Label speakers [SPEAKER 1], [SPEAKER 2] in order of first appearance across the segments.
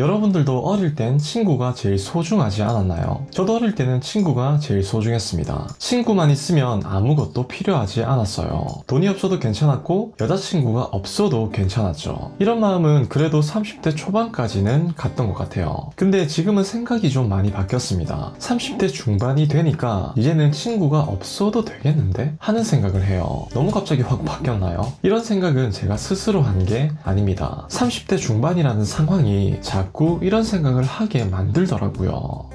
[SPEAKER 1] 여러분들도 어릴 땐 친구가 제일 소중하지 않았나요? 저도 어릴 때는 친구가 제일 소중했습니다. 친구만 있으면 아무것도 필요하지 않았어요. 돈이 없어도 괜찮았고 여자친구가 없어도 괜찮았죠. 이런 마음은 그래도 30대 초반까지는 갔던 것 같아요. 근데 지금은 생각이 좀 많이 바뀌었습니다. 30대 중반이 되니까 이제는 친구가 없어도 되겠는데? 하는 생각을 해요. 너무 갑자기 확 바뀌었나요? 이런 생각은 제가 스스로 한 게 아닙니다. 30대 중반이라는 상황이 자꾸 이런 생각을 하게 만들더라고요.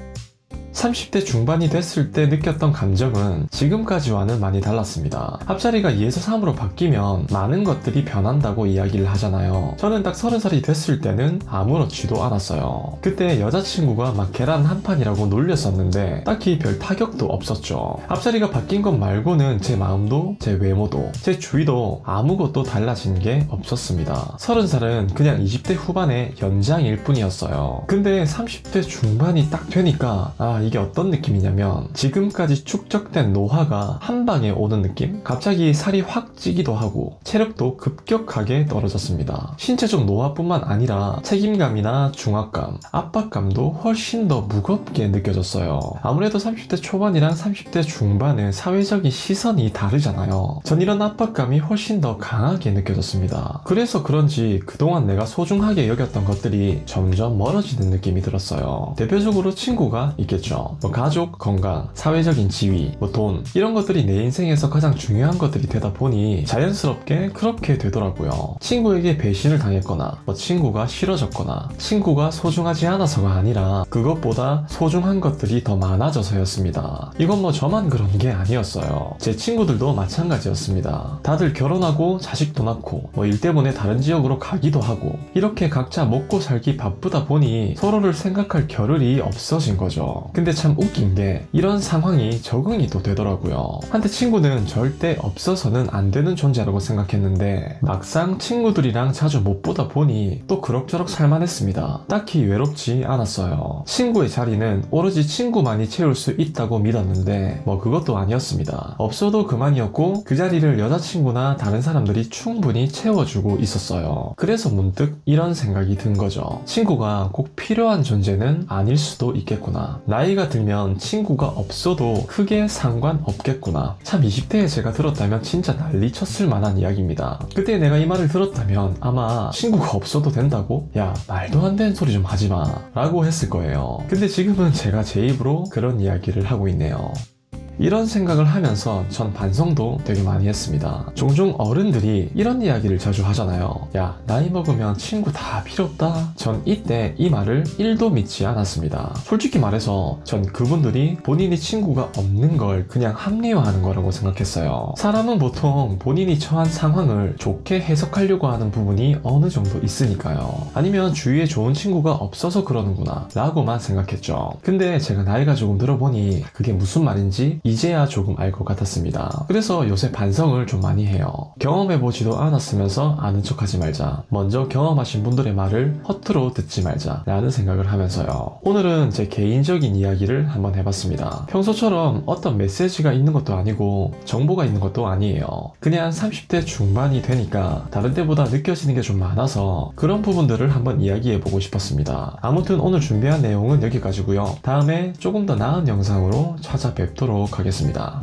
[SPEAKER 1] 30대 중반이 됐을 때 느꼈던 감정은 지금까지와는 많이 달랐습니다. 앞자리가 2에서 3으로 바뀌면 많은 것들이 변한다고 이야기를 하잖아요. 저는 딱 30살이 됐을 때는 아무렇지도 않았어요. 그때 여자친구가 막 계란 한 판이라고 놀렸었는데 딱히 별 타격도 없었죠. 앞자리가 바뀐 것 말고는 제 마음도 제 외모도 제 주위도 아무것도 달라진 게 없었습니다. 30살은 그냥 20대 후반의 연장일 뿐이었어요. 근데 30대 중반이 딱 되니까 이게 어떤 느낌이냐면 지금까지 축적된 노화가 한 방에 오는 느낌? 갑자기 살이 확 찌기도 하고 체력도 급격하게 떨어졌습니다. 신체적 노화뿐만 아니라 책임감이나 중압감, 압박감도 훨씬 더 무겁게 느껴졌어요. 아무래도 30대 초반이랑 30대 중반은 사회적인 시선이 다르잖아요. 전 이런 압박감이 훨씬 더 강하게 느껴졌습니다. 그래서 그런지 그동안 내가 소중하게 여겼던 것들이 점점 멀어지는 느낌이 들었어요. 대표적으로 친구가 있겠죠. 가족, 건강, 사회적인 지위, 돈 이런 것들이 내 인생에서 가장 중요한 것들이 되다 보니 자연스럽게 그렇게 되더라고요. 친구에게 배신을 당했거나 친구가 싫어졌거나 친구가 소중하지 않아서가 아니라 그것보다 소중한 것들이 더 많아져서였습니다. 이건 저만 그런 게 아니었어요. 제 친구들도 마찬가지였습니다. 다들 결혼하고 자식도 낳고 일 때문에 다른 지역으로 가기도 하고 이렇게 각자 먹고 살기 바쁘다 보니 서로를 생각할 겨를이 없어진 거죠. 근데 참 웃긴 게 이런 상황이 적응이 또 되더라고요. 한때 친구는 절대 없어서는 안 되는 존재라고 생각했는데 막상 친구들이랑 자주 못 보다 보니 또 그럭저럭 살만했습니다. 딱히 외롭지 않았어요. 친구의 자리는 오로지 친구만이 채울 수 있다고 믿었는데 그것도 아니었습니다. 없어도 그만이었고 그 자리를 여자친구나 다른 사람들이 충분히 채워주고 있었어요. 그래서 문득 이런 생각이 든 거죠. 친구가 꼭 필요한 존재는 아닐 수도 있겠구나. 나이가 들면 친구가 없어도 크게 상관없겠구나. 참 20대에 제가 들었다면 진짜 난리 쳤을 만한 이야기입니다. 그때 내가 이 말을 들었다면 아마 친구가 없어도 된다고? 야, 말도 안 되는 소리 좀 하지마 라고 했을 거예요. 근데 지금은 제가 제 입으로 그런 이야기를 하고 있네요. 이런 생각을 하면서 전 반성도 되게 많이 했습니다. 종종 어른들이 이런 이야기를 자주 하잖아요. 야, 나이 먹으면 친구 다 필요 없다. 전 이때 이 말을 1도 믿지 않았습니다. 솔직히 말해서 전 그분들이 본인이 친구가 없는 걸 그냥 합리화하는 거라고 생각했어요. 사람은 보통 본인이 처한 상황을 좋게 해석하려고 하는 부분이 어느 정도 있으니까요. 아니면 주위에 좋은 친구가 없어서 그러는구나 라고만 생각했죠. 근데 제가 나이가 조금 들어보니 그게 무슨 말인지 이제야 조금 알 것 같았습니다. 그래서 요새 반성을 좀 많이 해요. 경험해보지도 않았으면서 아는 척하지 말자. 먼저 경험하신 분들의 말을 허투루 듣지 말자 라는 생각을 하면서요. 오늘은 제 개인적인 이야기를 한번 해봤습니다. 평소처럼 어떤 메시지가 있는 것도 아니고 정보가 있는 것도 아니에요. 그냥 30대 중반이 되니까 다른 때보다 느껴지는 게 좀 많아서 그런 부분들을 한번 이야기해보고 싶었습니다. 아무튼 오늘 준비한 내용은 여기까지고요. 다음에 조금 더 나은 영상으로 찾아뵙도록 하겠습니다.